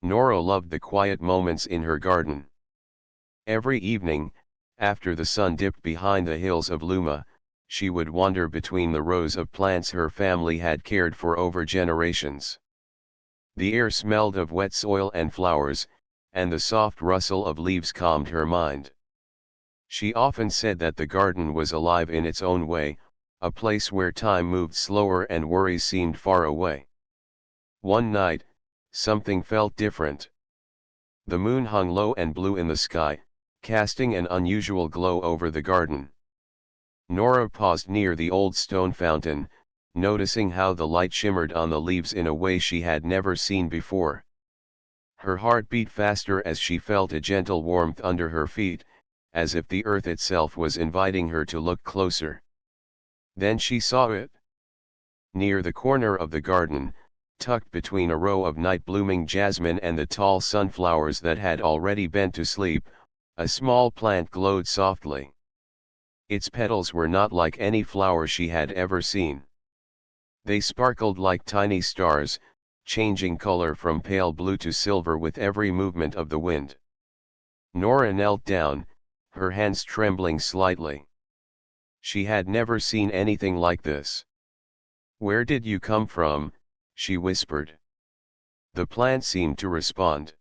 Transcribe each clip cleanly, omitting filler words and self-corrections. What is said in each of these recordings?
Nora loved the quiet moments in her garden. Every evening, after the sun dipped behind the hills of Luma, she would wander between the rows of plants her family had cared for over generations. The air smelled of wet soil and flowers, and the soft rustle of leaves calmed her mind. She often said that the garden was alive in its own way, a place where time moved slower and worries seemed far away. One night, something felt different. The moon hung low and blue in the sky, casting an unusual glow over the garden. Nora paused near the old stone fountain, noticing how the light shimmered on the leaves in a way she had never seen before. Her heart beat faster as she felt a gentle warmth under her feet, as if the earth itself was inviting her to look closer. Then she saw it. Near the corner of the garden, tucked between a row of night-blooming jasmine and the tall sunflowers that had already been to sleep, a small plant glowed softly. Its petals were not like any flower she had ever seen. They sparkled like tiny stars, changing color from pale blue to silver with every movement of the wind. Nora knelt down, her hands trembling slightly. She had never seen anything like this. "Where did you come from?" she whispered. The plant seemed to respond.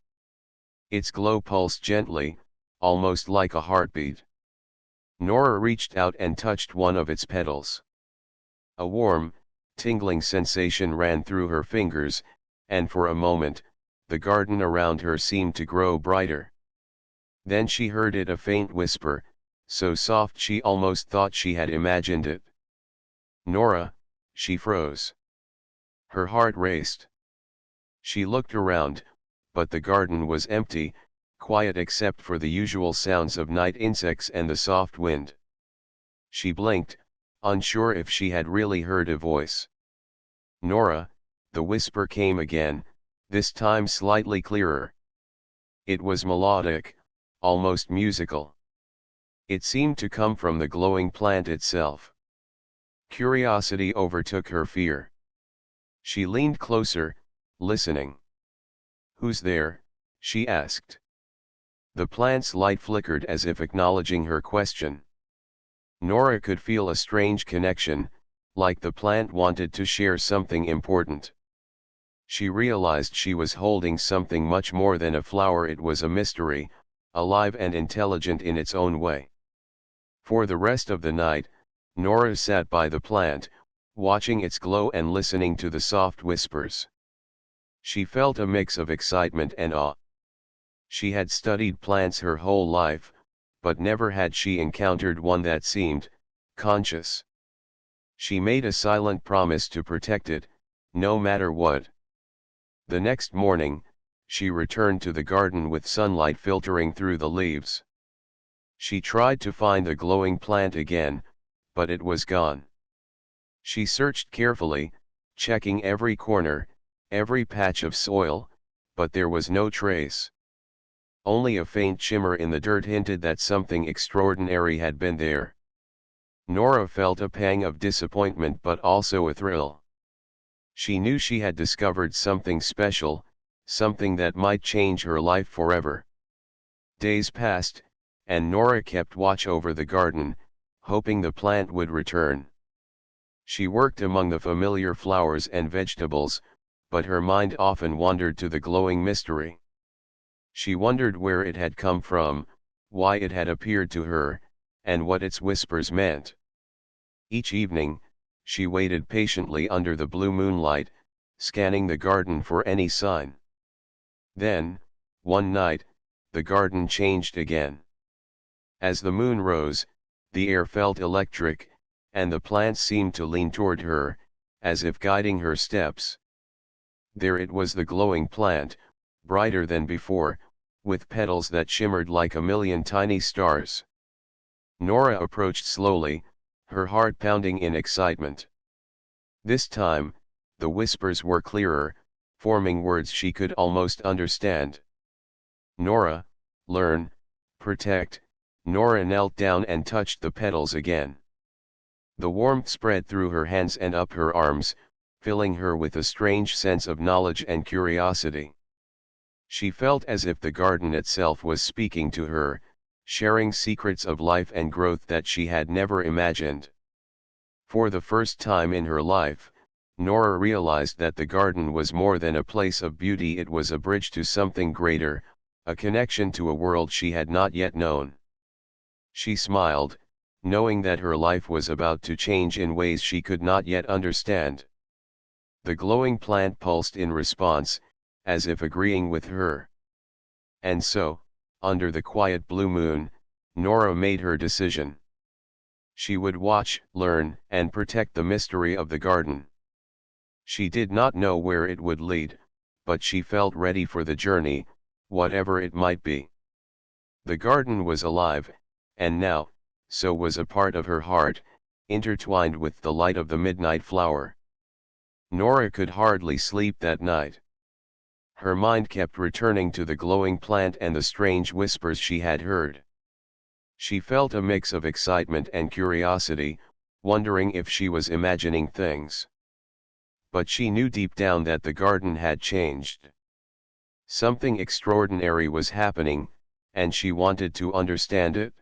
Its glow pulsed gently, almost like a heartbeat. Nora reached out and touched one of its petals. A warm, tingling sensation ran through her fingers, and for a moment, the garden around her seemed to grow brighter. Then she heard it, a faint whisper, so soft she almost thought she had imagined it. "Nora," she froze. Her heart raced. She looked around, but the garden was empty, quiet except for the usual sounds of night insects and the soft wind. She blinked, unsure if she had really heard a voice. "Nora," the whisper came again, this time slightly clearer. It was melodic, almost musical. It seemed to come from the glowing plant itself. Curiosity overtook her fear. She leaned closer, listening. "Who's there?" she asked. The plant's light flickered as if acknowledging her question. Nora could feel a strange connection, like the plant wanted to share something important. She realized she was holding something much more than a flower. It was a mystery, alive and intelligent in its own way. For the rest of the night, Nora sat by the plant, watching its glow and listening to the soft whispers. She felt a mix of excitement and awe. She had studied plants her whole life, but never had she encountered one that seemed conscious. She made a silent promise to protect it, no matter what. The next morning, she returned to the garden with sunlight filtering through the leaves. She tried to find the glowing plant again, but it was gone. She searched carefully, checking every corner, every patch of soil, but there was no trace. Only a faint shimmer in the dirt hinted that something extraordinary had been there. Nora felt a pang of disappointment but also a thrill. She knew she had discovered something special, something that might change her life forever. Days passed, and Nora kept watch over the garden, hoping the plant would return. She worked among the familiar flowers and vegetables, but her mind often wandered to the glowing mystery. She wondered where it had come from, why it had appeared to her, and what its whispers meant. Each evening, she waited patiently under the blue moonlight, scanning the garden for any sign. Then, one night, the garden changed again. As the moon rose, the air felt electric, and the plants seemed to lean toward her, as if guiding her steps. There it was, the glowing plant, brighter than before, with petals that shimmered like a million tiny stars. Nora approached slowly, her heart pounding in excitement. This time, the whispers were clearer, forming words she could almost understand. "Nora, learn, protect." Nora knelt down and touched the petals again. The warmth spread through her hands and up her arms, filling her with a strange sense of knowledge and curiosity. She felt as if the garden itself was speaking to her, sharing secrets of life and growth that she had never imagined. For the first time in her life, Nora realized that the garden was more than a place of beauty. It was a bridge to something greater, a connection to a world she had not yet known. She smiled, knowing that her life was about to change in ways she could not yet understand. The glowing plant pulsed in response, as if agreeing with her. And so, under the quiet blue moon, Nora made her decision. She would watch, learn, and protect the mystery of the garden. She did not know where it would lead, but she felt ready for the journey, whatever it might be. The garden was alive, and now, so was a part of her heart, intertwined with the light of the midnight flower. Nora could hardly sleep that night. Her mind kept returning to the glowing plant and the strange whispers she had heard. She felt a mix of excitement and curiosity, wondering if she was imagining things. But she knew deep down that the garden had changed. Something extraordinary was happening, and she wanted to understand it.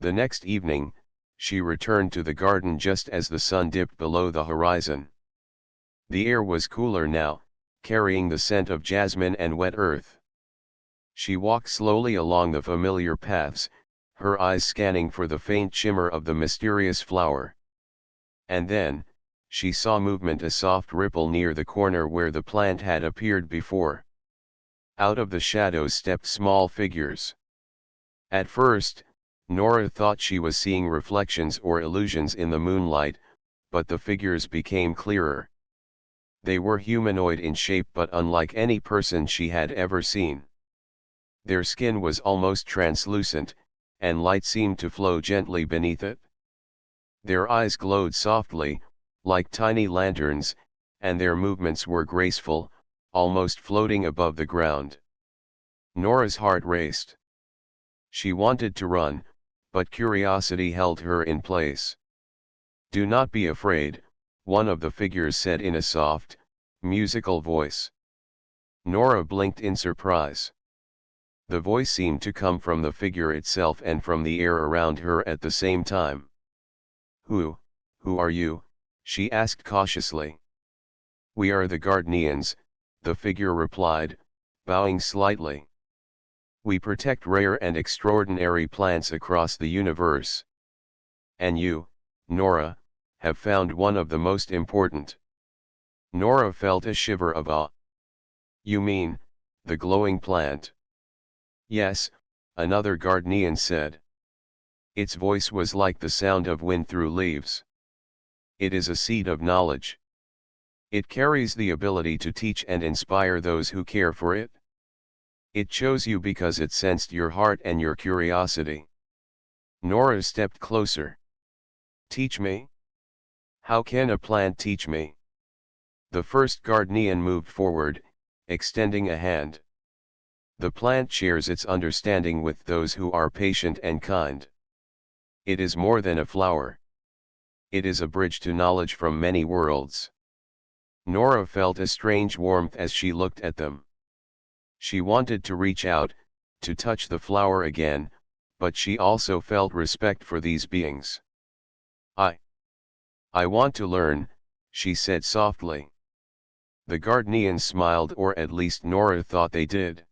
The next evening, she returned to the garden just as the sun dipped below the horizon. The air was cooler now, carrying the scent of jasmine and wet earth. She walked slowly along the familiar paths, her eyes scanning for the faint shimmer of the mysterious flower. And then, she saw movement, a soft ripple near the corner where the plant had appeared before. Out of the shadows stepped small figures. At first, Nora thought she was seeing reflections or illusions in the moonlight, but the figures became clearer. They were humanoid in shape but unlike any person she had ever seen. Their skin was almost translucent, and light seemed to flow gently beneath it. Their eyes glowed softly, like tiny lanterns, and their movements were graceful, almost floating above the ground. Nora's heart raced. She wanted to run, but curiosity held her in place. "Do not be afraid," one of the figures said in a soft, musical voice. Nora blinked in surprise. The voice seemed to come from the figure itself and from the air around her at the same time. Who are you?" she asked cautiously. "We are the Gardenians," the figure replied, bowing slightly. "We protect rare and extraordinary plants across the universe. And you, Nora, have found one of the most important." Nora felt a shiver of awe. "You mean, the glowing plant?" "Yes," another Gardenian said. Its voice was like the sound of wind through leaves. "It is a seed of knowledge. It carries the ability to teach and inspire those who care for it. It chose you because it sensed your heart and your curiosity." Nora stepped closer. "Teach me? How can a plant teach me?" The first Gardenian moved forward, extending a hand. "The plant shares its understanding with those who are patient and kind. It is more than a flower. It is a bridge to knowledge from many worlds." Nora felt a strange warmth as she looked at them. She wanted to reach out, to touch the flower again, but she also felt respect for these beings. I want to learn," she said softly. The Gardenians smiled, or at least Nora thought they did.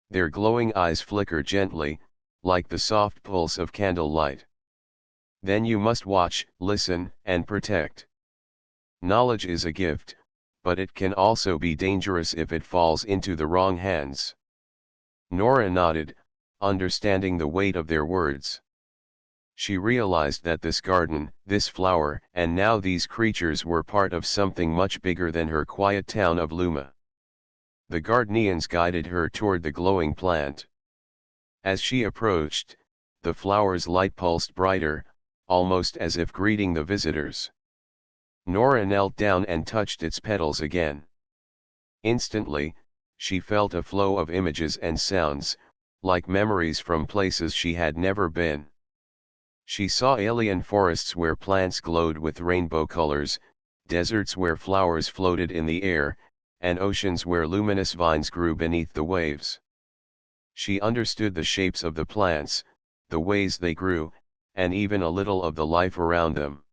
Their glowing eyes flickered gently, like the soft pulse of candlelight. "Then you must watch, listen, and protect. Knowledge is a gift, but it can also be dangerous if it falls into the wrong hands." Nora nodded, understanding the weight of their words. She realized that this garden, this flower, and now these creatures were part of something much bigger than her quiet town of Luma. The Gardenians guided her toward the glowing plant. As she approached, the flower's light pulsed brighter, almost as if greeting the visitors. Nora knelt down and touched its petals again. Instantly, she felt a flow of images and sounds, like memories from places she had never been. She saw alien forests where plants glowed with rainbow colors, deserts where flowers floated in the air, and oceans where luminous vines grew beneath the waves. She understood the shapes of the plants, the ways they grew, and even a little of the life around them.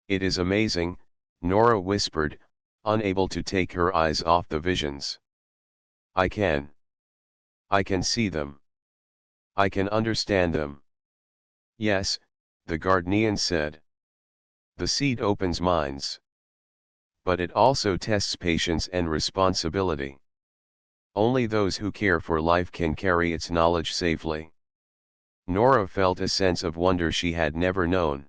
"It is amazing," Nora whispered, unable to take her eyes off the visions. I can see them. I can understand them." "Yes," the Gardenian said. "The seed opens minds. But it also tests patience and responsibility. Only those who care for life can carry its knowledge safely." Nora felt a sense of wonder she had never known.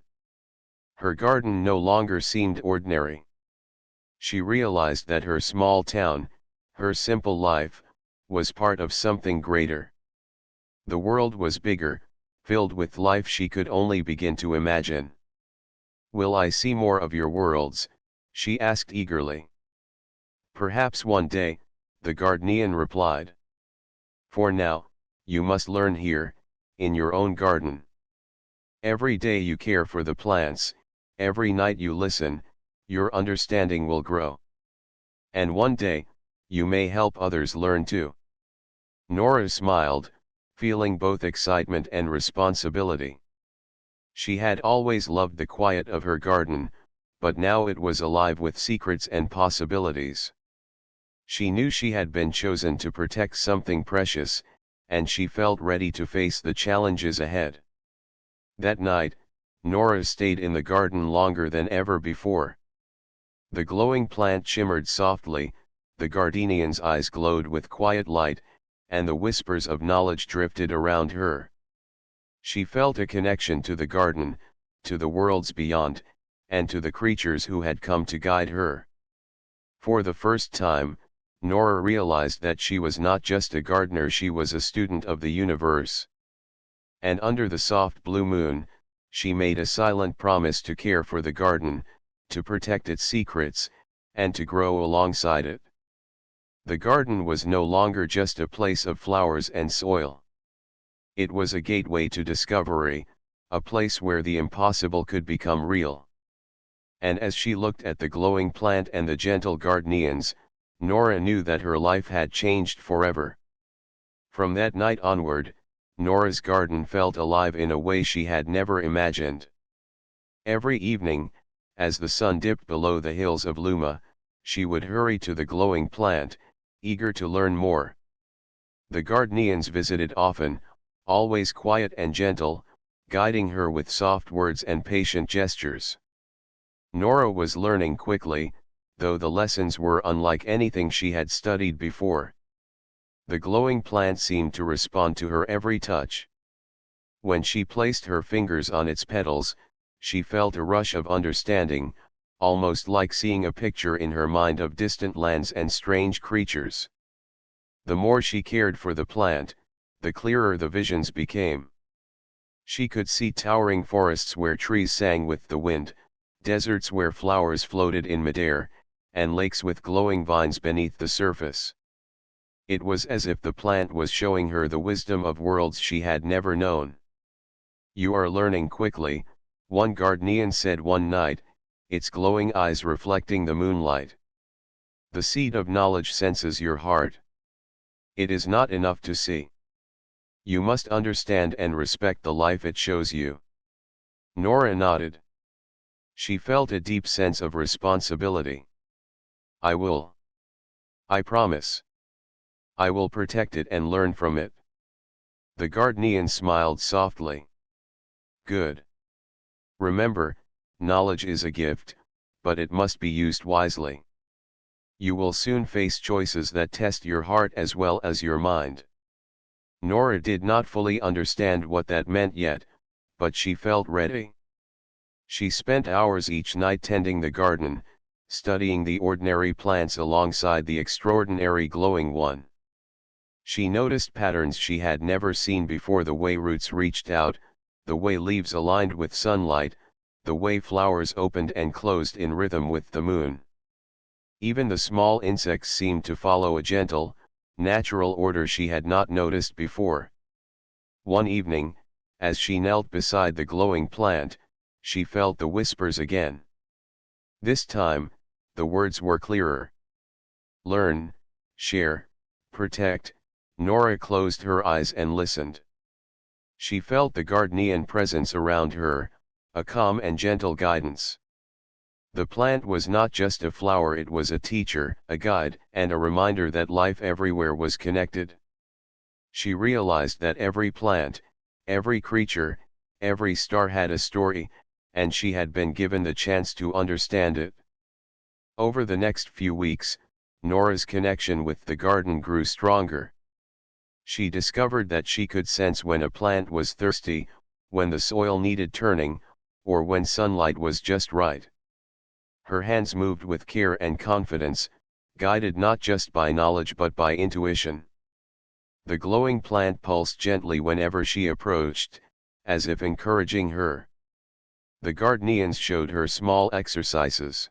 Her garden no longer seemed ordinary. She realized that her small town, her simple life, was part of something greater. The world was bigger, filled with life she could only begin to imagine. "Will I see more of your worlds?" she asked eagerly. "Perhaps one day," the Gardenian replied. "For now, you must learn here, in your own garden. Every day you care for the plants, every night you listen, your understanding will grow. And one day, you may help others learn too." Nora smiled, feeling both excitement and responsibility. She had always loved the quiet of her garden, but now it was alive with secrets and possibilities. She knew she had been chosen to protect something precious, and she felt ready to face the challenges ahead. That night, Nora stayed in the garden longer than ever before. The glowing plant shimmered softly, the Gardenian's eyes glowed with quiet light, and the whispers of knowledge drifted around her. She felt a connection to the garden, to the worlds beyond, and to the creatures who had come to guide her. For the first time, Nora realized that she was not just a gardener, she was a student of the universe. And under the soft blue moon, she made a silent promise to care for the garden, to protect its secrets, and to grow alongside it. The garden was no longer just a place of flowers and soil. It was a gateway to discovery, a place where the impossible could become real. And as she looked at the glowing plant and the gentle Gardenians, Nora knew that her life had changed forever. From that night onward, Nora's garden felt alive in a way she had never imagined. Every evening, as the sun dipped below the hills of Luma, she would hurry to the glowing plant, eager to learn more. The Gardenians visited often, always quiet and gentle, guiding her with soft words and patient gestures. Nora was learning quickly, though the lessons were unlike anything she had studied before. The glowing plant seemed to respond to her every touch. When she placed her fingers on its petals, she felt a rush of understanding, almost like seeing a picture in her mind of distant lands and strange creatures. The more she cared for the plant, the clearer the visions became. She could see towering forests where trees sang with the wind, deserts where flowers floated in midair, and lakes with glowing vines beneath the surface. It was as if the plant was showing her the wisdom of worlds she had never known. "You are learning quickly," one Gardenian said one night, its glowing eyes reflecting the moonlight. "The seed of knowledge senses your heart. It is not enough to see. You must understand and respect the life it shows you." Nora nodded. She felt a deep sense of responsibility. "I will. I promise. I will protect it and learn from it." The Gardenian smiled softly. "Good. Remember, knowledge is a gift, but it must be used wisely. You will soon face choices that test your heart as well as your mind." Nora did not fully understand what that meant yet, but she felt ready. She spent hours each night tending the garden, studying the ordinary plants alongside the extraordinary glowing one. She noticed patterns she had never seen before: the way roots reached out, the way leaves aligned with sunlight, the way flowers opened and closed in rhythm with the moon. Even the small insects seemed to follow a gentle, natural order she had not noticed before. One evening, as she knelt beside the glowing plant, she felt the whispers again. This time, the words were clearer. learn, share, protect. Nora closed her eyes and listened. She felt the Gardenian presence around her, a calm and gentle guidance. The plant was not just a flower, it was a teacher, a guide, and a reminder that life everywhere was connected. She realized that every plant, every creature, every star had a story, and she had been given the chance to understand it. Over the next few weeks, Nora's connection with the garden grew stronger. She discovered that she could sense when a plant was thirsty, when the soil needed turning, or when sunlight was just right. Her hands moved with care and confidence, guided not just by knowledge but by intuition. The glowing plant pulsed gently whenever she approached, as if encouraging her. The Gardenians showed her small exercises.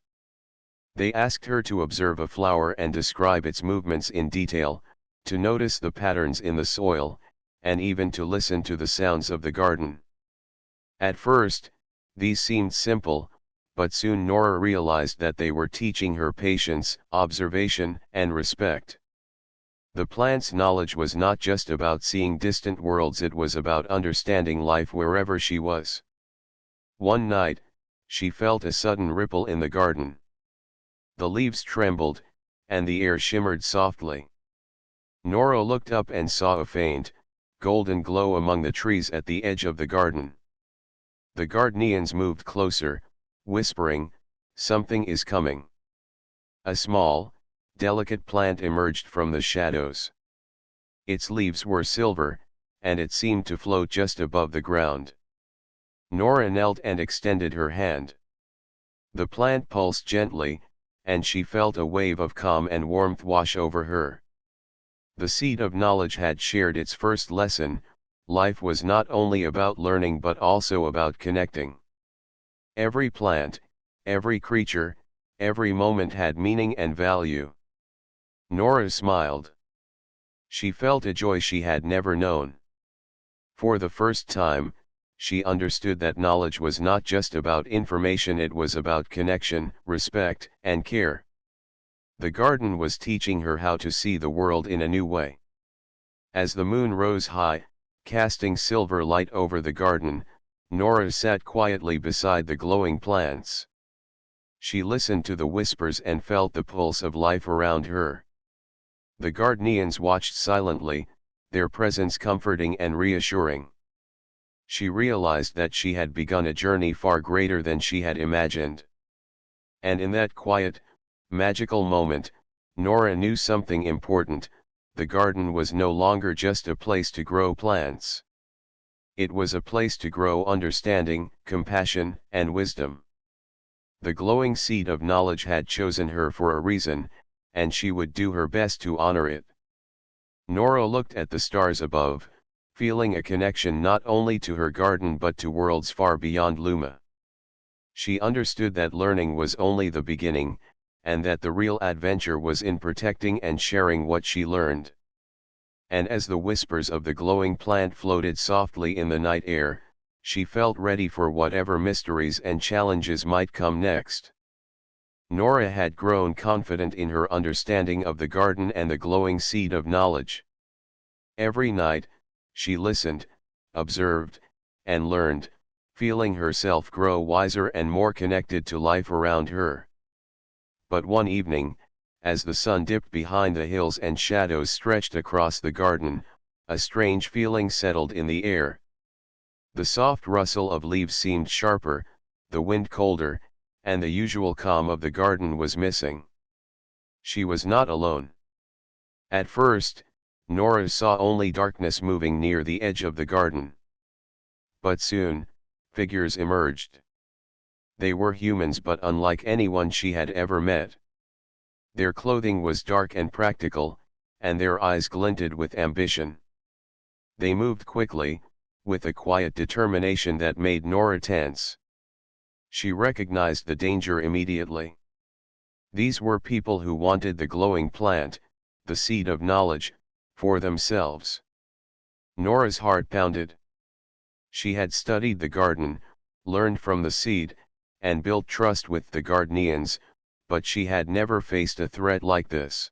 They asked her to observe a flower and describe its movements in detail, to notice the patterns in the soil, and even to listen to the sounds of the garden. At first, these seemed simple, but soon Nora realized that they were teaching her patience, observation, and respect. The plant's knowledge was not just about seeing distant worlds, it was about understanding life wherever she was. One night, she felt a sudden ripple in the garden. The leaves trembled, and the air shimmered softly. Nora looked up and saw a faint, golden glow among the trees at the edge of the garden. The Gardenians moved closer, whispering, "Something is coming." A small, delicate plant emerged from the shadows. Its leaves were silver, and it seemed to float just above the ground. Nora knelt and extended her hand. The plant pulsed gently, and she felt a wave of calm and warmth wash over her. The seed of knowledge had shared its first lesson: life was not only about learning but also about connecting. Every plant, every creature, every moment had meaning and value. Nora smiled. She felt a joy she had never known. For the first time, she understood that knowledge was not just about information, it was about connection, respect, and care. The garden was teaching her how to see the world in a new way. As the moon rose high, casting silver light over the garden, Nora sat quietly beside the glowing plants. She listened to the whispers and felt the pulse of life around her. The Gardenians watched silently, their presence comforting and reassuring. She realized that she had begun a journey far greater than she had imagined. And in that quiet, magical moment, Nora knew something important: the garden was no longer just a place to grow plants. It was a place to grow understanding, compassion, and wisdom. The glowing seed of knowledge had chosen her for a reason, and she would do her best to honor it. Nora looked at the stars above, feeling a connection not only to her garden but to worlds far beyond Luma. She understood that learning was only the beginning, and that the real adventure was in protecting and sharing what she learned. And as the whispers of the glowing plant floated softly in the night air, she felt ready for whatever mysteries and challenges might come next. Nora had grown confident in her understanding of the garden and the glowing seed of knowledge. Every night, she listened, observed, and learned, feeling herself grow wiser and more connected to life around her. But one evening, as the sun dipped behind the hills and shadows stretched across the garden, a strange feeling settled in the air. The soft rustle of leaves seemed sharper, the wind colder, and the usual calm of the garden was missing. She was not alone. At first, Nora saw only darkness moving near the edge of the garden. But soon, figures emerged. They were humans, but unlike anyone she had ever met. Their clothing was dark and practical, and their eyes glinted with ambition. They moved quickly, with a quiet determination that made Nora tense. She recognized the danger immediately. These were people who wanted the glowing plant, the seed of knowledge, for themselves. Nora's heart pounded. She had studied the garden, learned from the seed, and built trust with the Gardenians, but she had never faced a threat like this.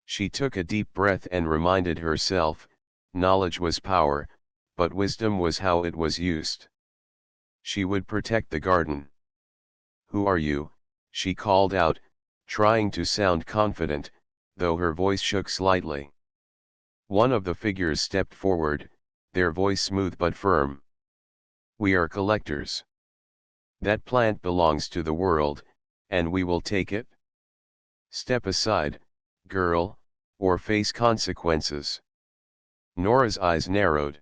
She took a deep breath and reminded herself, knowledge was power, but wisdom was how it was used. She would protect the garden. "Who are you?" she called out, trying to sound confident, though her voice shook slightly. One of the figures stepped forward, their voice smooth but firm. "We are collectors. That plant belongs to the world, and we will take it. Step aside, girl, or face consequences." Nora's eyes narrowed.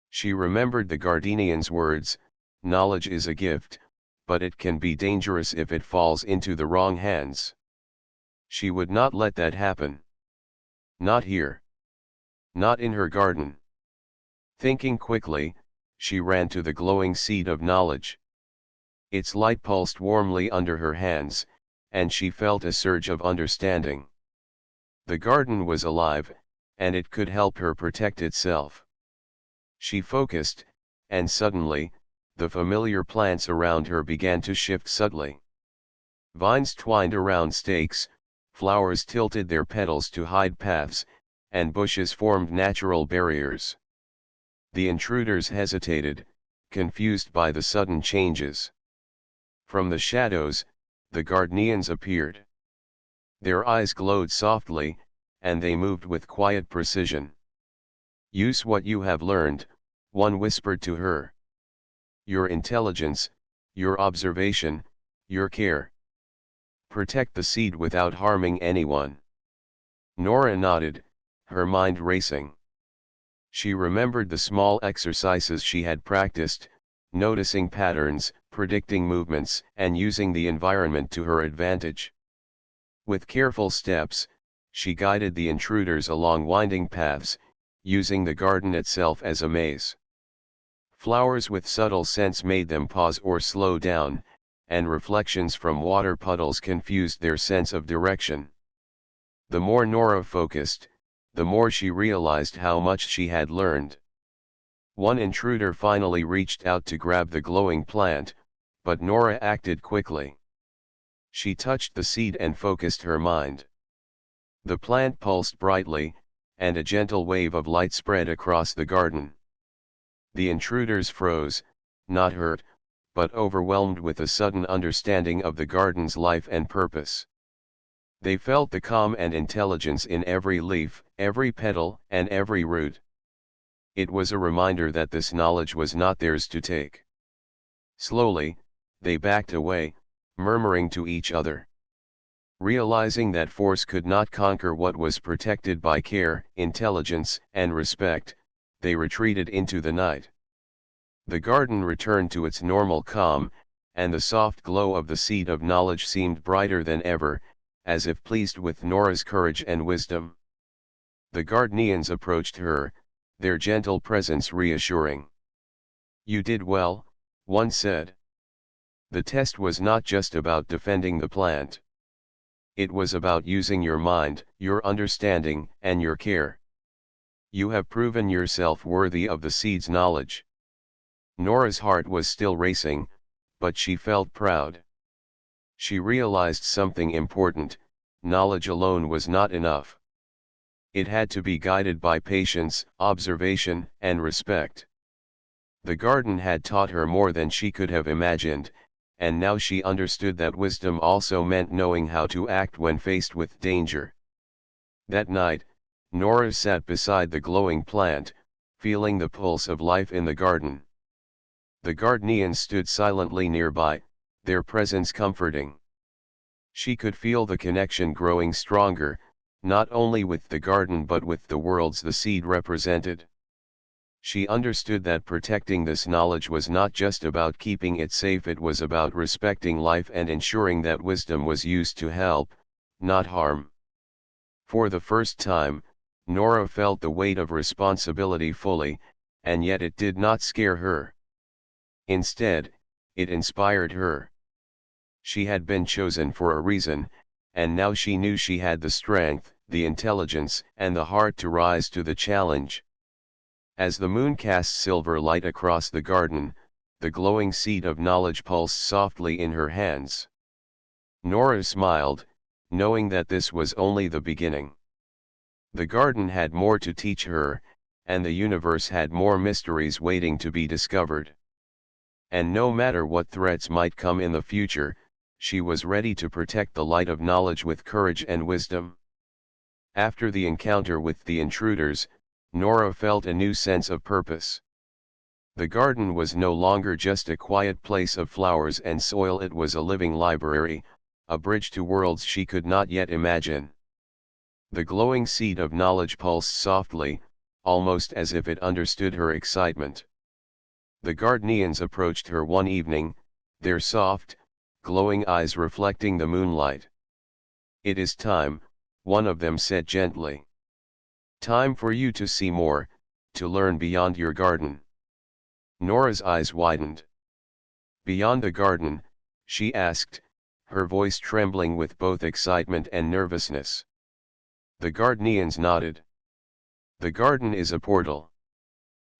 She remembered the Gardenian's words, "Knowledge is a gift, but it can be dangerous if it falls into the wrong hands." She would not let that happen. Not here. Not in her garden. Thinking quickly, she ran to the glowing seed of knowledge. Its light pulsed warmly under her hands, and she felt a surge of understanding. The garden was alive, and it could help her protect itself. She focused, and suddenly, the familiar plants around her began to shift subtly. Vines twined around stakes, flowers tilted their petals to hide paths, and bushes formed natural barriers. The intruders hesitated, confused by the sudden changes. From the shadows, the Gardenians appeared. Their eyes glowed softly, and they moved with quiet precision. "Use what you have learned," one whispered to her. "Your intelligence, your observation, your care. Protect the seed without harming anyone." Nora nodded, her mind racing. She remembered the small exercises she had practiced, noticing patterns, predicting movements, and using the environment to her advantage. With careful steps, she guided the intruders along winding paths, using the garden itself as a maze. Flowers with subtle scents made them pause or slow down, and reflections from water puddles confused their sense of direction. The more Nora focused, the more she realized how much she had learned. One intruder finally reached out to grab the glowing plant, but Nora acted quickly. She touched the seed and focused her mind. The plant pulsed brightly, and a gentle wave of light spread across the garden. The intruders froze, not hurt, but overwhelmed with a sudden understanding of the garden's life and purpose. They felt the calm and intelligence in every leaf, every petal, and every root. It was a reminder that this knowledge was not theirs to take. Slowly, they backed away, murmuring to each other. Realizing that force could not conquer what was protected by care, intelligence, and respect, they retreated into the night. The garden returned to its normal calm, and the soft glow of the seed of knowledge seemed brighter than ever, as if pleased with Nora's courage and wisdom. The Gardenians approached her, their gentle presence reassuring. "You did well," one said. "The test was not just about defending the plant. It was about using your mind, your understanding, and your care. You have proven yourself worthy of the seed's knowledge." Nora's heart was still racing, but she felt proud. She realized something important: knowledge alone was not enough. It had to be guided by patience, observation, and respect. The garden had taught her more than she could have imagined, and now she understood that wisdom also meant knowing how to act when faced with danger. That night, Nora sat beside the glowing plant, feeling the pulse of life in the garden. The Gardenians stood silently nearby, their presence comforting. She could feel the connection growing stronger, not only with the garden but with the worlds the seed represented. She understood that protecting this knowledge was not just about keeping it safe, it was about respecting life and ensuring that wisdom was used to help, not harm. For the first time, Nora felt the weight of responsibility fully, and yet it did not scare her. Instead, it inspired her. She had been chosen for a reason, and now she knew she had the strength, the intelligence, and the heart to rise to the challenge. As the moon cast silver light across the garden, the glowing seed of knowledge pulsed softly in her hands. Nora smiled, knowing that this was only the beginning. The garden had more to teach her, and the universe had more mysteries waiting to be discovered. And no matter what threats might come in the future, she was ready to protect the light of knowledge with courage and wisdom. After the encounter with the intruders, Nora felt a new sense of purpose. The garden was no longer just a quiet place of flowers and soil, it was a living library, a bridge to worlds she could not yet imagine. The glowing seed of knowledge pulsed softly, almost as if it understood her excitement. The Gardenians approached her one evening, their soft, glowing eyes reflecting the moonlight. "It is time," one of them said gently. "Time for you to see more, to learn beyond your garden." Nora's eyes widened. "Beyond the garden?" she asked, her voice trembling with both excitement and nervousness. The Gardenians nodded. "The garden is a portal.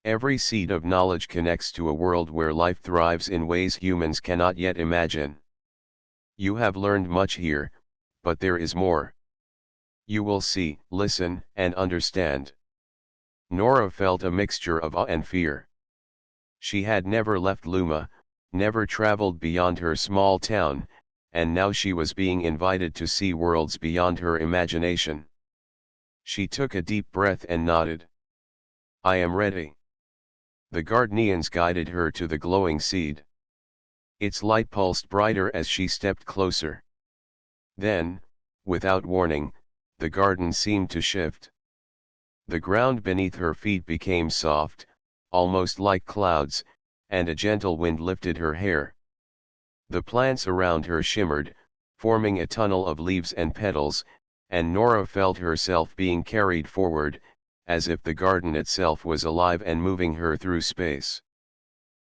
Every seed of knowledge connects to a world where life thrives in ways humans cannot yet imagine. You have learned much here, but there is more. You will see, listen, and understand." Nora felt a mixture of awe and fear. She had never left Luma, never traveled beyond her small town, and now she was being invited to see worlds beyond her imagination. She took a deep breath and nodded. "I am ready." The Gardenians guided her to the glowing seed. Its light pulsed brighter as she stepped closer. Then, without warning, the garden seemed to shift. The ground beneath her feet became soft, almost like clouds, and a gentle wind lifted her hair. The plants around her shimmered, forming a tunnel of leaves and petals, and Nora felt herself being carried forward, as if the garden itself was alive and moving her through space.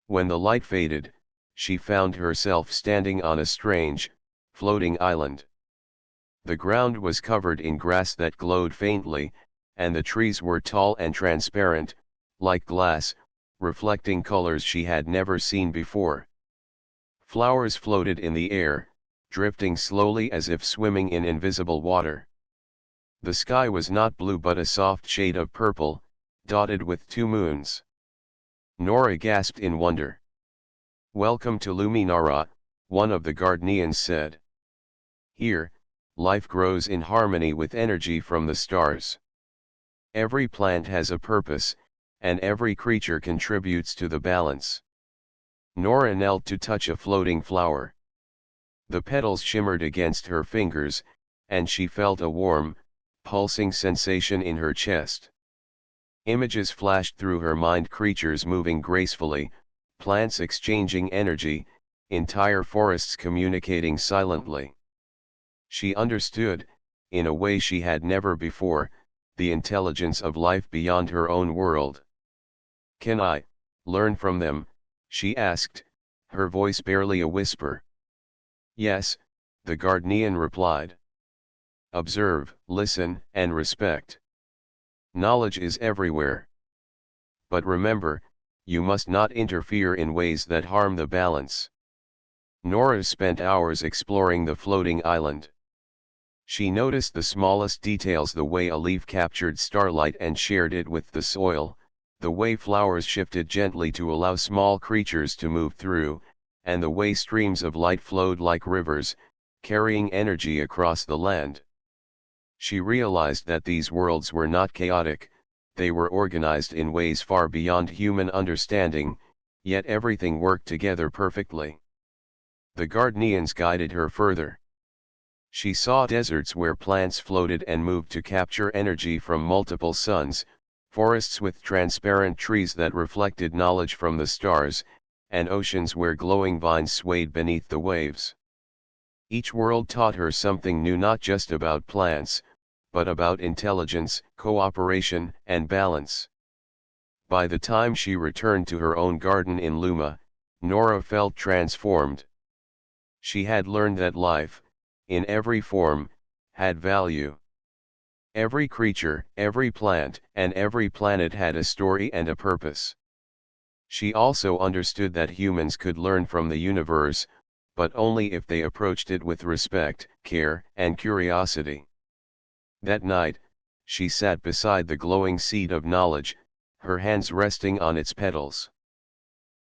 When the light faded, she found herself standing on a strange, floating island. The ground was covered in grass that glowed faintly, and the trees were tall and transparent, like glass, reflecting colors she had never seen before. Flowers floated in the air, drifting slowly as if swimming in invisible water. The sky was not blue but a soft shade of purple, dotted with two moons. Nora gasped in wonder. "Welcome to Luminara," one of the Gardenians said. "Here, life grows in harmony with energy from the stars. Every plant has a purpose, and every creature contributes to the balance." Nora knelt to touch a floating flower. The petals shimmered against her fingers, and she felt a warm, pulsing sensation in her chest. Images flashed through her mind, creatures moving gracefully, plants exchanging energy, entire forests communicating silently. She understood, in a way she had never before, the intelligence of life beyond her own world. "Can I learn from them?" she asked, her voice barely a whisper. "Yes," the Gardenian replied. "Observe, listen, and respect. Knowledge is everywhere. But remember, you must not interfere in ways that harm the balance." Nora spent hours exploring the floating island. She noticed the smallest details, the way a leaf captured starlight and shared it with the soil, the way flowers shifted gently to allow small creatures to move through, and the way streams of light flowed like rivers, carrying energy across the land. She realized that these worlds were not chaotic, they were organized in ways far beyond human understanding, yet everything worked together perfectly. The Gardenians guided her further. She saw deserts where plants floated and moved to capture energy from multiple suns, forests with transparent trees that reflected knowledge from the stars, and oceans where glowing vines swayed beneath the waves. Each world taught her something new, not just about plants, but about intelligence, cooperation, and balance. By the time she returned to her own garden in Luma, Nora felt transformed. She had learned that life, in every form, had value. Every creature, every plant, and every planet had a story and a purpose. She also understood that humans could learn from the universe, but only if they approached it with respect, care, and curiosity. That night, she sat beside the glowing seed of knowledge, her hands resting on its petals.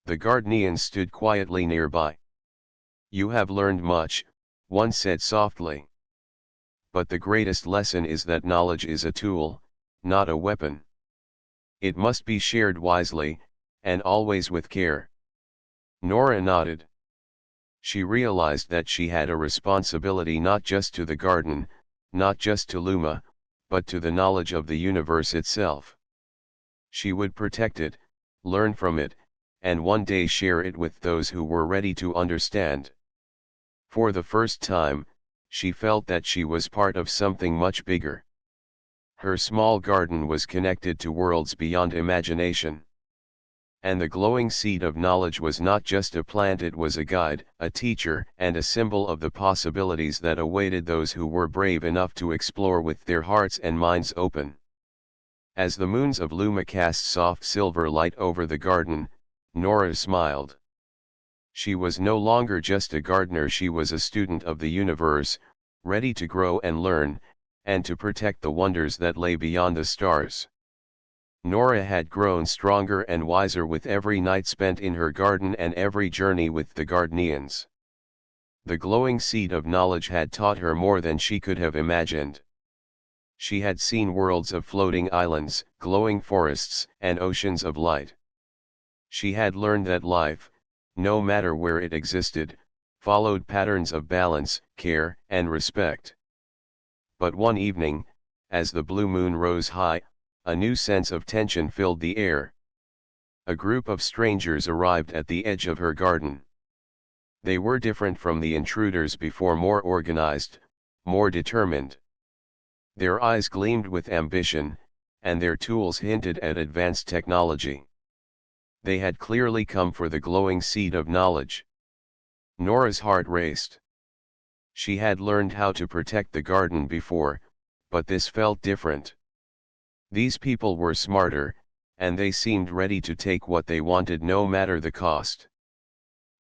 The guardians stood quietly nearby. "You have learned much," one said softly. "But the greatest lesson is that knowledge is a tool, not a weapon. It must be shared wisely, and always with care." Nora nodded. She realized that she had a responsibility not just to the garden, not just to Luma, but to the knowledge of the universe itself. She would protect it, learn from it, and one day share it with those who were ready to understand. For the first time, she felt that she was part of something much bigger. Her small garden was connected to worlds beyond imagination. And the glowing seed of knowledge was not just a plant, it was a guide, a teacher, and a symbol of the possibilities that awaited those who were brave enough to explore with their hearts and minds open. As the moons of Luma cast soft silver light over the garden, Nora smiled. She was no longer just a gardener, she was a student of the universe, ready to grow and learn, and to protect the wonders that lay beyond the stars. Nora had grown stronger and wiser with every night spent in her garden and every journey with the guardians. The glowing seed of knowledge had taught her more than she could have imagined. She had seen worlds of floating islands, glowing forests, and oceans of light. She had learned that life, no matter where it existed, followed patterns of balance, care, and respect. But one evening, as the blue moon rose high, a new sense of tension filled the air. A group of strangers arrived at the edge of her garden. They were different from the intruders before, more organized, more determined. Their eyes gleamed with ambition, and their tools hinted at advanced technology. They had clearly come for the glowing seed of knowledge. Nora's heart raced. She had learned how to protect the garden before, but this felt different. These people were smarter, and they seemed ready to take what they wanted no matter the cost.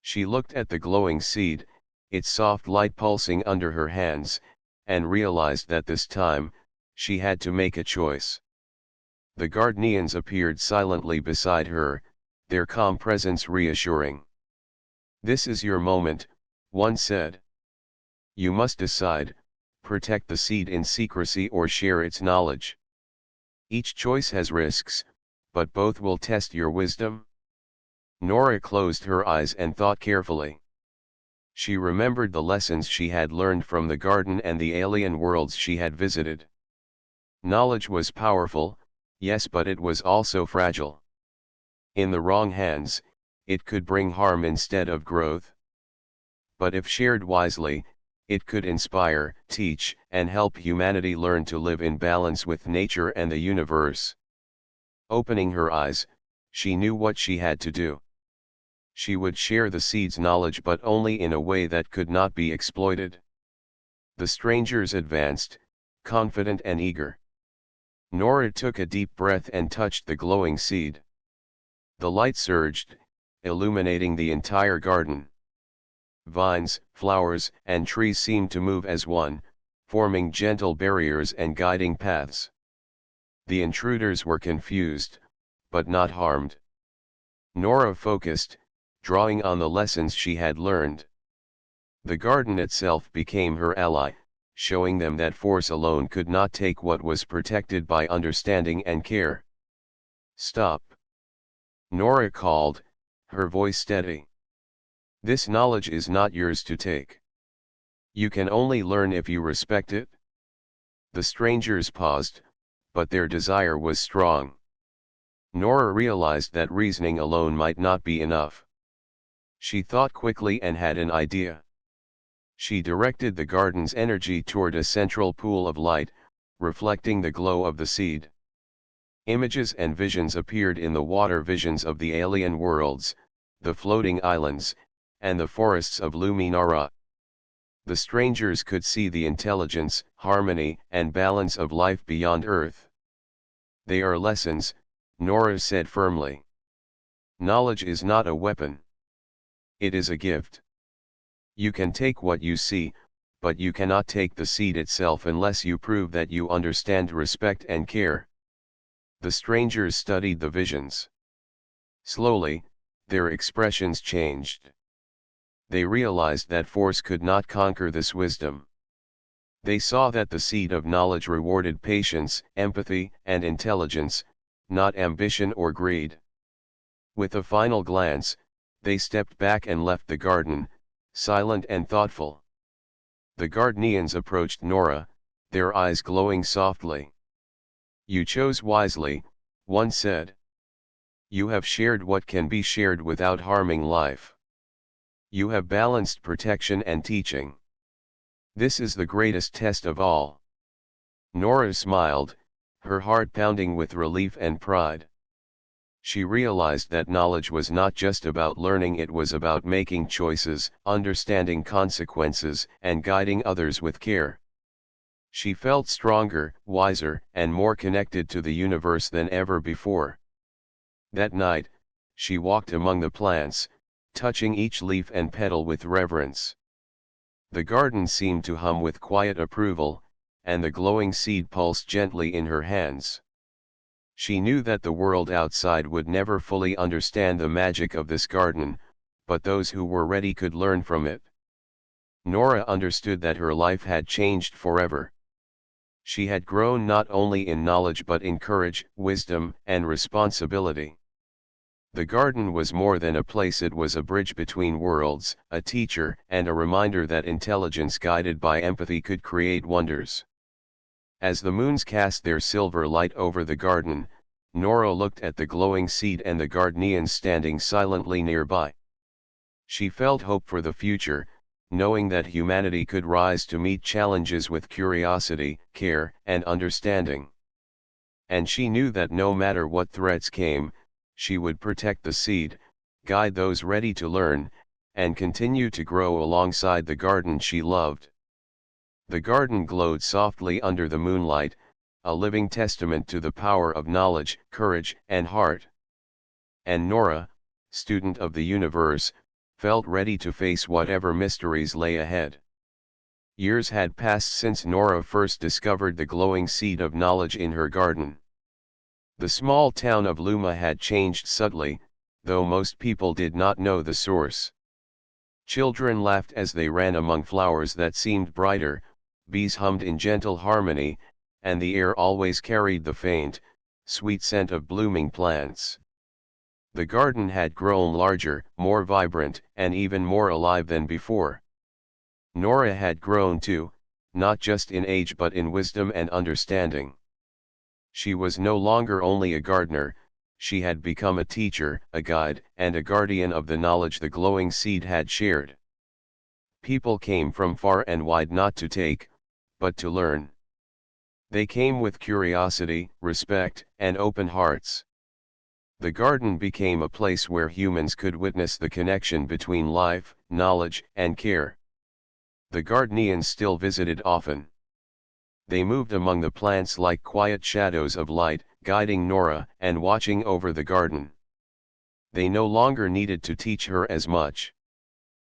She looked at the glowing seed, its soft light pulsing under her hands, and realized that this time, she had to make a choice. The guardians appeared silently beside her, their calm presence reassuring. "This is your moment," one said. "You must decide, protect the seed in secrecy or share its knowledge. Each choice has risks, but both will test your wisdom." Nora closed her eyes and thought carefully. She remembered the lessons she had learned from the garden and the alien worlds she had visited. Knowledge was powerful, yes, but it was also fragile. In the wrong hands, it could bring harm instead of growth. But if shared wisely, it could inspire, teach, and help humanity learn to live in balance with nature and the universe. Opening her eyes, she knew what she had to do. She would share the seed's knowledge, but only in a way that could not be exploited. The strangers advanced, confident and eager. Nora took a deep breath and touched the glowing seed. The light surged, illuminating the entire garden. Vines, flowers, and trees seemed to move as one, forming gentle barriers and guiding paths. The intruders were confused, but not harmed. Nora focused, drawing on the lessons she had learned. The garden itself became her ally, showing them that force alone could not take what was protected by understanding and care. "Stop!" Nora called, her voice steady. "This knowledge is not yours to take. You can only learn if you respect it." The strangers paused, but their desire was strong. Nora realized that reasoning alone might not be enough. She thought quickly and had an idea. She directed the garden's energy toward a central pool of light, reflecting the glow of the seed. Images and visions appeared in the water, visions of the alien worlds, the floating islands, and the forests of Luminara. The strangers could see the intelligence, harmony, and balance of life beyond Earth. "They are lessons," Nora said firmly. "Knowledge is not a weapon. It is a gift. You can take what you see, but you cannot take the seed itself unless you prove that you understand, respect and care. The strangers studied the visions. Slowly, their expressions changed. They realized that force could not conquer this wisdom. They saw that the seed of knowledge rewarded patience, empathy, and intelligence, not ambition or greed. With a final glance, they stepped back and left the garden, silent and thoughtful. The Gardenians approached Nora, their eyes glowing softly. "You chose wisely," one said. "You have shared what can be shared without harming life. You have balanced protection and teaching. This is the greatest test of all." Nora smiled, her heart pounding with relief and pride. She realized that knowledge was not just about learning, it was about making choices, understanding consequences, and guiding others with care. She felt stronger, wiser, and more connected to the universe than ever before. That night, she walked among the plants, touching each leaf and petal with reverence. The garden seemed to hum with quiet approval, and the glowing seed pulsed gently in her hands. She knew that the world outside would never fully understand the magic of this garden, but those who were ready could learn from it. Nora understood that her life had changed forever. She had grown not only in knowledge but in courage, wisdom, and responsibility. The garden was more than a place, it was a bridge between worlds, a teacher, and a reminder that intelligence guided by empathy could create wonders. As the moons cast their silver light over the garden, Nora looked at the glowing seed and the Gardenians standing silently nearby. She felt hope for the future, knowing that humanity could rise to meet challenges with curiosity, care, and understanding. And she knew that no matter what threats came, she would protect the seed, guide those ready to learn, and continue to grow alongside the garden she loved. The garden glowed softly under the moonlight, a living testament to the power of knowledge, courage, and heart. And Nora, student of the universe, felt ready to face whatever mysteries lay ahead. Years had passed since Nora first discovered the glowing seed of knowledge in her garden. The small town of Luma had changed subtly, though most people did not know the source. Children laughed as they ran among flowers that seemed brighter, bees hummed in gentle harmony, and the air always carried the faint, sweet scent of blooming plants. The garden had grown larger, more vibrant, and even more alive than before. Nora had grown too, not just in age but in wisdom and understanding. She was no longer only a gardener, she had become a teacher, a guide, and a guardian of the knowledge the glowing seed had shared. People came from far and wide not to take, but to learn. They came with curiosity, respect, and open hearts. The garden became a place where humans could witness the connection between life, knowledge, and care. The Gardenians still visited often. They moved among the plants like quiet shadows of light, guiding Nora and watching over the garden. They no longer needed to teach her as much.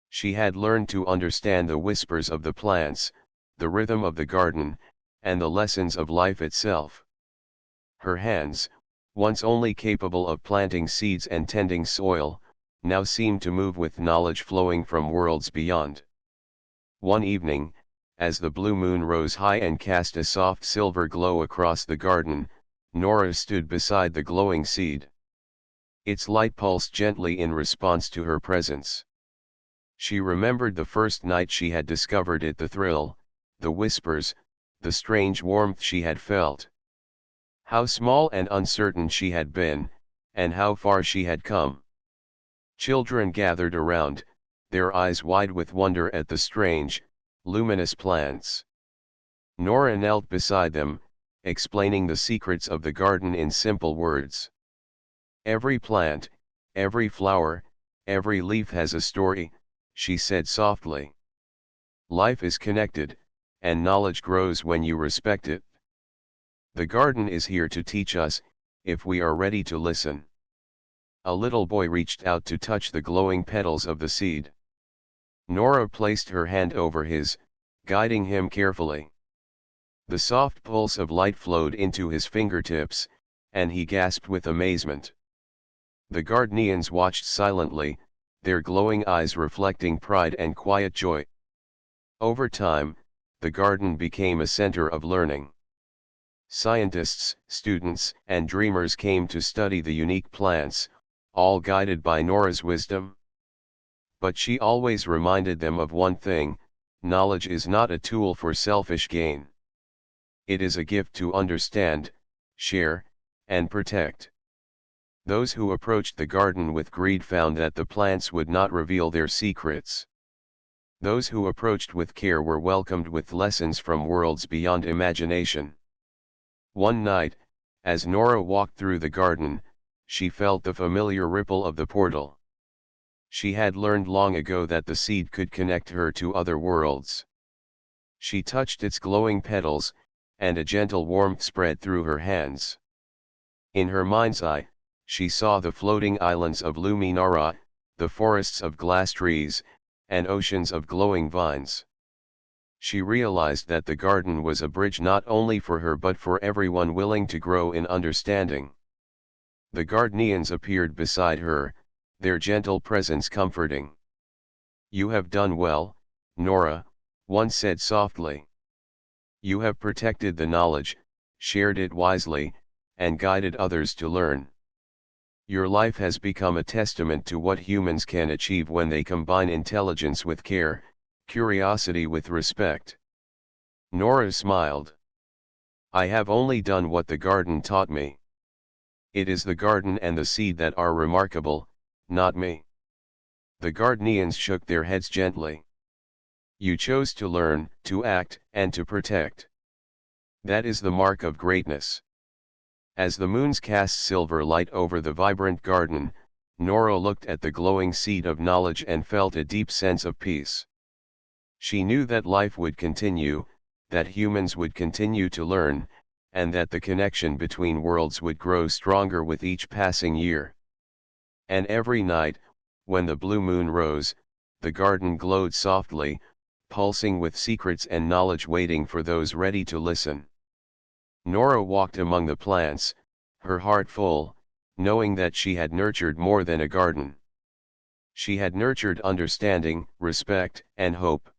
She had learned to understand the whispers of the plants, the rhythm of the garden, and the lessons of life itself. Her hands, once only capable of planting seeds and tending soil, now seemed to move with knowledge flowing from worlds beyond. One evening, as the blue moon rose high and cast a soft silver glow across the garden, Nora stood beside the glowing seed. Its light pulsed gently in response to her presence. She remembered the first night she had discovered it, the thrill, the whispers, the strange warmth she had felt. How small and uncertain she had been, and how far she had come. Children gathered around, their eyes wide with wonder at the strange, luminous plants. Nora knelt beside them, explaining the secrets of the garden in simple words. "Every plant, every flower, every leaf has a story," she said softly. "Life is connected, and knowledge grows when you respect it. The garden is here to teach us, if we are ready to listen." A little boy reached out to touch the glowing petals of the seed. Nora placed her hand over his, guiding him carefully. The soft pulse of light flowed into his fingertips, and he gasped with amazement. The Gardenians watched silently, their glowing eyes reflecting pride and quiet joy. Over time, the garden became a center of learning. Scientists, students, and dreamers came to study the unique plants, all guided by Nora's wisdom. But she always reminded them of one thing: knowledge is not a tool for selfish gain. It is a gift to understand, share, and protect. Those who approached the garden with greed found that the plants would not reveal their secrets. Those who approached with care were welcomed with lessons from worlds beyond imagination. One night, as Nora walked through the garden, she felt the familiar ripple of the portal. She had learned long ago that the seed could connect her to other worlds. She touched its glowing petals, and a gentle warmth spread through her hands. In her mind's eye, she saw the floating islands of Luminara, the forests of glass trees, and oceans of glowing vines. She realized that the garden was a bridge not only for her but for everyone willing to grow in understanding. The Gardenians appeared beside her, their gentle presence comforting. "You have done well, Nora," one said softly. "You have protected the knowledge, shared it wisely, and guided others to learn. Your life has become a testament to what humans can achieve when they combine intelligence with care, curiosity with respect." Nora smiled. "I have only done what the garden taught me. It is the garden and the seed that are remarkable, not me." The Gardenians shook their heads gently. "You chose to learn, to act, and to protect. That is the mark of greatness." As the moons cast silver light over the vibrant garden, Nora looked at the glowing seed of knowledge and felt a deep sense of peace. She knew that life would continue, that humans would continue to learn, and that the connection between worlds would grow stronger with each passing year. And every night, when the blue moon rose, the garden glowed softly, pulsing with secrets and knowledge waiting for those ready to listen. Nora walked among the plants, her heart full, knowing that she had nurtured more than a garden. She had nurtured understanding, respect, and hope.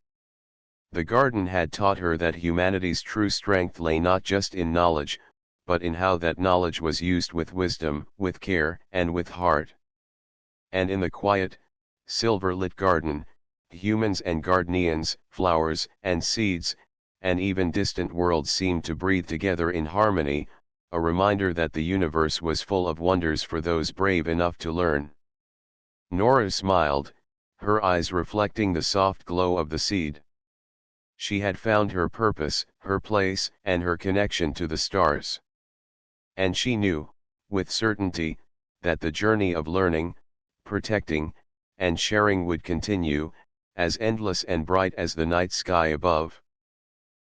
The garden had taught her that humanity's true strength lay not just in knowledge, but in how that knowledge was used with wisdom, with care, and with heart. And in the quiet, silver-lit garden, humans and Gardenians, flowers and seeds, and even distant worlds seemed to breathe together in harmony, a reminder that the universe was full of wonders for those brave enough to learn. Nora smiled, her eyes reflecting the soft glow of the seed. She had found her purpose, her place, and her connection to the stars. And she knew, with certainty, that the journey of learning, protecting, and sharing would continue, as endless and bright as the night sky above.